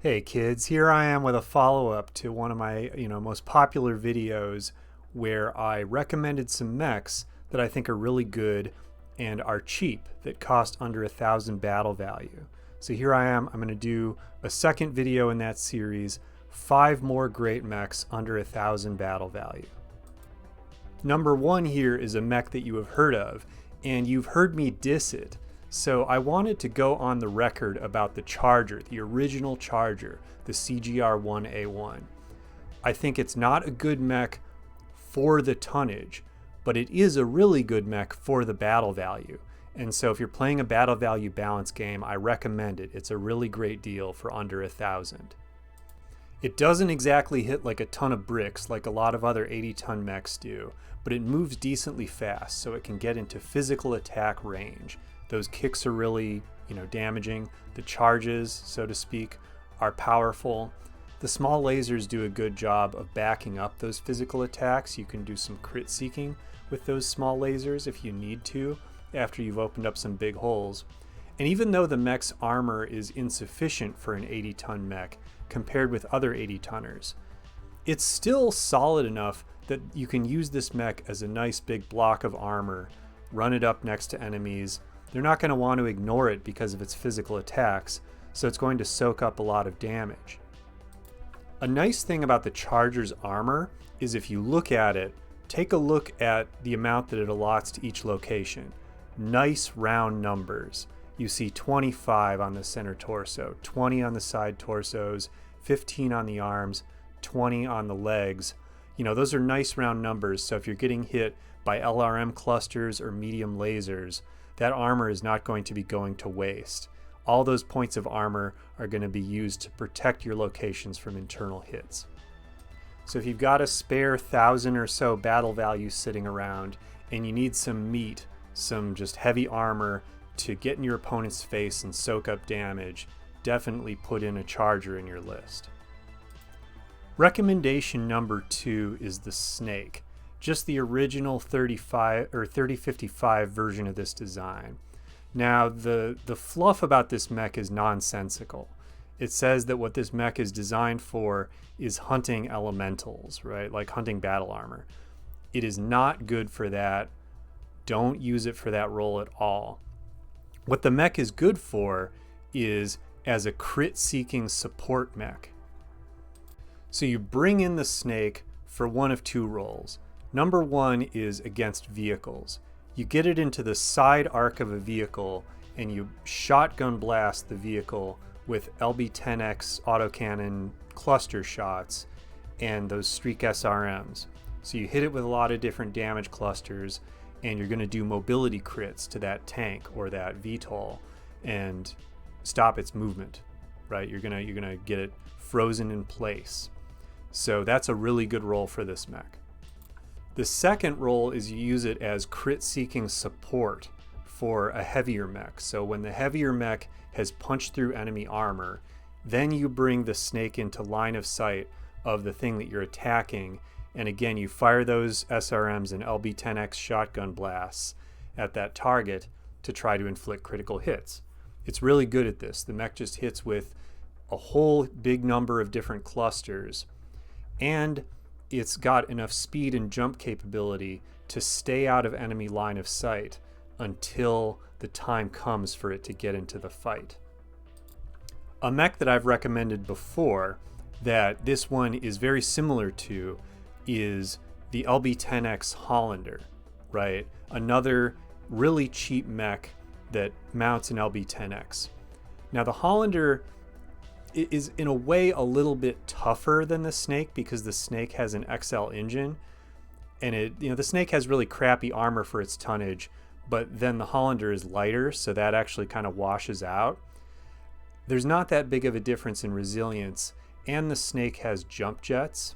Hey kids, here I am with a follow-up to one of my, most popular videos where I recommended some mechs that I think are really good and are cheap, that cost under 1,000 battle value. So here I am, I'm going to do a second video in that series, 5 more great mechs under 1,000 battle value. Number 1 here is a mech that you have heard of, and you've heard me diss it. So I wanted to go on the record about the Charger, the original Charger, the CGR-1A1. I think it's not a good mech for the tonnage, but it is a really good mech for the battle value. And so if you're playing a battle value balance game, I recommend it. It's a really great deal for under 1,000. It doesn't exactly hit like a ton of bricks like a lot of other 80-ton mechs do, but it moves decently fast, so it can get into physical attack range. Those kicks are really, damaging. The charges, so to speak, are powerful. The small lasers do a good job of backing up those physical attacks. You can do some crit seeking with those small lasers if you need to, after you've opened up some big holes. And even though the mech's armor is insufficient for an 80-ton mech compared with other 80-tonners, it's still solid enough that you can use this mech as a nice big block of armor, run it up next to enemies. They're not going to want to ignore it because of its physical attacks, so it's going to soak up a lot of damage. A nice thing about the Charger's armor is if you look at it, take a look at the amount that it allots to each location. Nice round numbers. You see 25 on the center torso, 20 on the side torsos, 15 on the arms, 20 on the legs. Those are nice round numbers, so if you're getting hit by LRM clusters or medium lasers, that armor is not going to be going to waste. All those points of armor are going to be used to protect your locations from internal hits. So if you've got a spare 1,000 or so battle value sitting around and you need some meat, some just heavy armor to get in your opponent's face and soak up damage, definitely put in a Charger in your list. Recommendation number 2 is the Snake. Just the original 3055 version of this design. Now, the fluff about this mech is nonsensical. It says that what this mech is designed for is hunting elementals, right? Like hunting battle armor. It is not good for that. Don't use it for that role at all. What the mech is good for is as a crit-seeking support mech. So you bring in the Snake for one of 2 roles. Number 1 is against vehicles. You get it into the side arc of a vehicle and you shotgun blast the vehicle with LB-10X autocannon cluster shots and those Streak SRMs. So you hit it with a lot of different damage clusters and you're going to do mobility crits to that tank or that VTOL and stop its movement, right? You're gonna get it frozen in place. So that's a really good role for this mech. The second role is you use it as crit-seeking support for a heavier mech. So when the heavier mech has punched through enemy armor, then you bring the Snake into line of sight of the thing that you're attacking, and again you fire those SRMs and LB-10X shotgun blasts at that target to try to inflict critical hits. It's really good at this. The mech just hits with a whole big number of different clusters, and it's got enough speed and jump capability to stay out of enemy line of sight until the time comes for it to get into the fight. A mech that I've recommended before that this one is very similar to is the LB-10X Hollander, right? Another really cheap mech that mounts an LB-10X. Now the Hollander is in a way a little bit tougher than the Snake because the Snake has an XL engine, and the Snake has really crappy armor for its tonnage, but then the Hollander is lighter, so that actually kind of washes out. There's not that big of a difference in resilience, and the Snake has jump jets.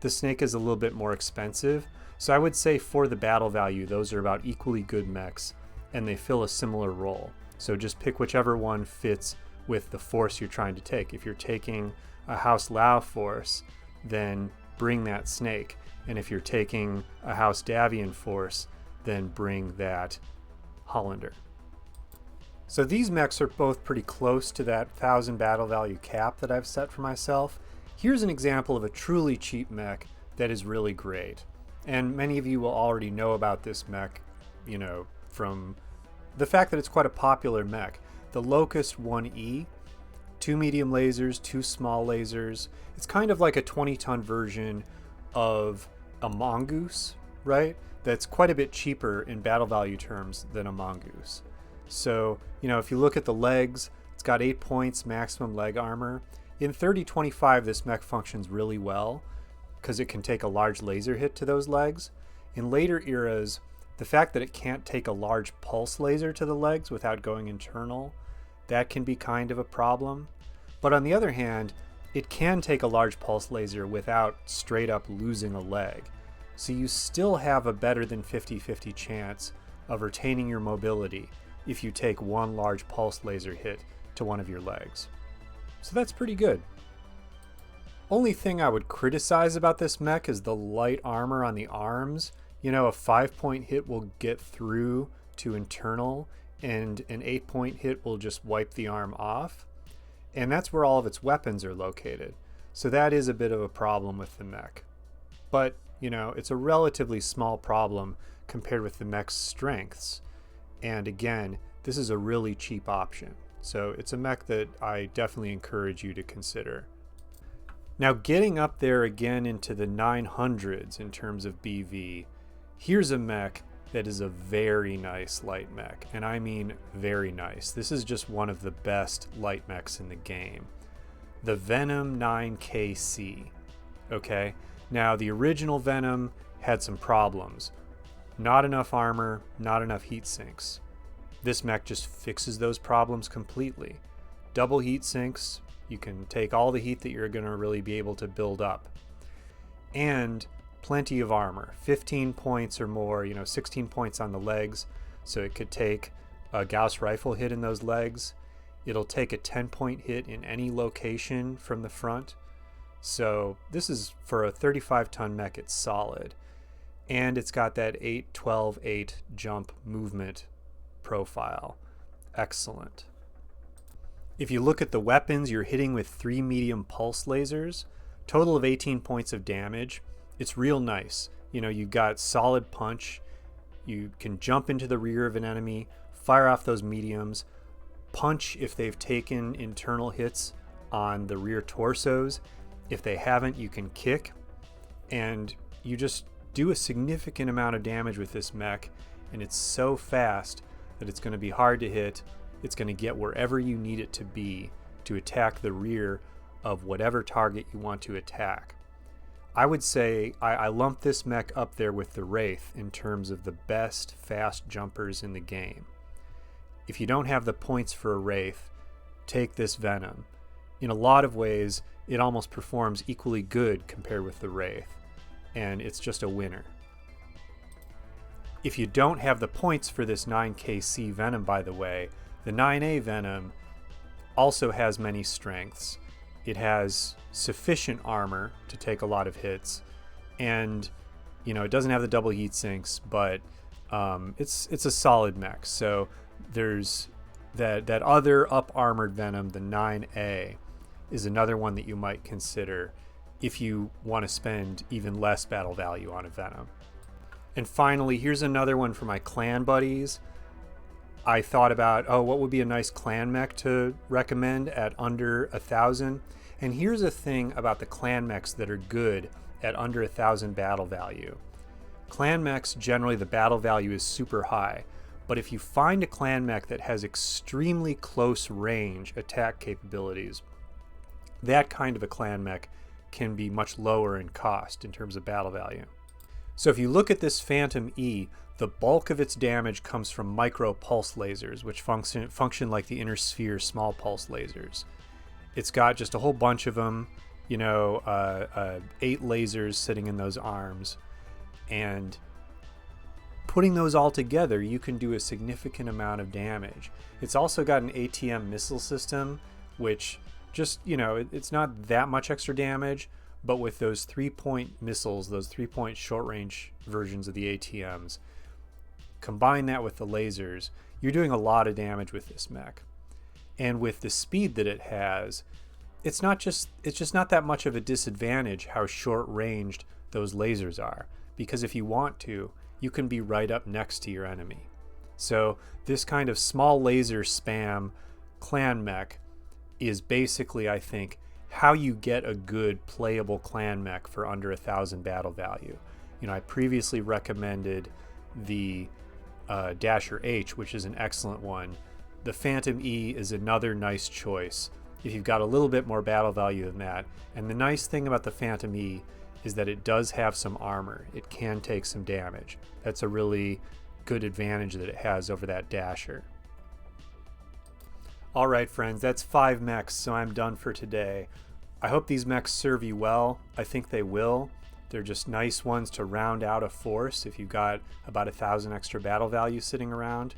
The Snake is a little bit more expensive, so I would say for the battle value, those are about equally good mechs, and they fill a similar role. So just pick whichever one fits with the force you're trying to take. If you're taking a House Lao force, then bring that Snake. And if you're taking a House Davian force, then bring that Hollander. So these mechs are both pretty close to that 1,000 battle value cap that I've set for myself. Here's an example of a truly cheap mech that is really great. And many of you will already know about this mech, you know, from the fact that it's quite a popular mech. The Locust 1E, 2 medium lasers, 2 small lasers. It's kind of like a 20-ton version of a mongoose, right? That's quite a bit cheaper in battle value terms than a mongoose. So, you know, if you look at the legs, it's got 8 points maximum leg armor. In 3025, this mech functions really well because it can take a large laser hit to those legs. In later eras, the fact that it can't take a large pulse laser to the legs without going internal, that can be kind of a problem. But on the other hand, it can take a large pulse laser without straight up losing a leg. So you still have a better than 50-50 chance of retaining your mobility if you take one large pulse laser hit to one of your legs. So that's pretty good. Only thing I would criticize about this mech is the light armor on the arms. You know, a 5-point hit will get through to internal, and an 8-point hit will just wipe the arm off. And that's where all of its weapons are located. So that is a bit of a problem with the mech. But, you know, it's a relatively small problem compared with the mech's strengths. And again, this is a really cheap option. So it's a mech that I definitely encourage you to consider. Now, getting up there again into the 900s in terms of BV, here's a mech that is a very nice light mech, and I mean very nice. This is just one of the best light mechs in the game. The Venom 9KC, okay? Now, the original Venom had some problems. Not enough armor, not enough heat sinks. This mech just fixes those problems completely. Double heat sinks, you can take all the heat that you're going to really be able to build up. And plenty of armor, 15 points or more, you know, 16 points on the legs, so it could take a Gauss rifle hit in those legs. It'll take a 10-point hit in any location from the front. So this is, for a 35-ton mech, it's solid. And it's got that 8-12-8 jump movement profile. Excellent. If you look at the weapons, you're hitting with 3 medium pulse lasers, total of 18 points of damage. It's real nice. You know, you got solid punch. You can jump into the rear of an enemy, fire off those mediums, punch if they've taken internal hits on the rear torsos. If they haven't, you can kick. And you just do a significant amount of damage with this mech, and it's so fast that it's going to be hard to hit. It's going to get wherever you need it to be to attack the rear of whatever target you want to attack. I would say I lump this mech up there with the Wraith in terms of the best fast jumpers in the game. If you don't have the points for a Wraith, take this Venom. In a lot of ways, it almost performs equally good compared with the Wraith, and it's just a winner. If you don't have the points for this 9KC Venom, by the way, the 9A Venom also has many strengths. It has sufficient armor to take a lot of hits, and you know, it doesn't have the double heat sinks, but it's a solid mech. So there's that other up armored Venom, the 9A, is another one that you might consider if you want to spend even less battle value on a Venom. And finally, here's another one for my clan buddies. I thought about, what would be a nice clan mech to recommend at under 1,000? And here's a thing about the clan mechs that are good at under 1,000 battle value. Clan mechs, generally the battle value is super high, but if you find a clan mech that has extremely close range attack capabilities, that kind of a clan mech can be much lower in cost in terms of battle value. So if you look at this Phantom E, the bulk of its damage comes from micro pulse lasers, which function like the inner sphere small pulse lasers. It's got just a whole bunch of them, you know, 8 lasers sitting in those arms. And putting those all together, you can do a significant amount of damage. It's also got an ATM missile system, which just, you know, it's not that much extra damage, but with those 3-point missiles, those 3-point short-range versions of the ATMs, combine that with the lasers, you're doing a lot of damage with this mech. And with the speed that it has, it's just not that much of a disadvantage how short ranged those lasers are, because if you want to, you can be right up next to your enemy. So this kind of small laser spam clan mech is basically, I think, how you get a good playable clan mech for under 1,000 battle value. You know, I previously recommended the Dasher H, which is an excellent one. The Phantom E is another nice choice if you've got a little bit more battle value than that. And the nice thing about the Phantom E is that it does have some armor. It can take some damage. That's a really good advantage that it has over that Dasher. Alright friends, that's 5 mechs, so I'm done for today. I hope these mechs serve you well. I think they will. They're just nice ones to round out a force if you've got about 1,000 extra battle value sitting around.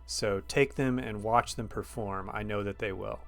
So take them and watch them perform. I know that they will.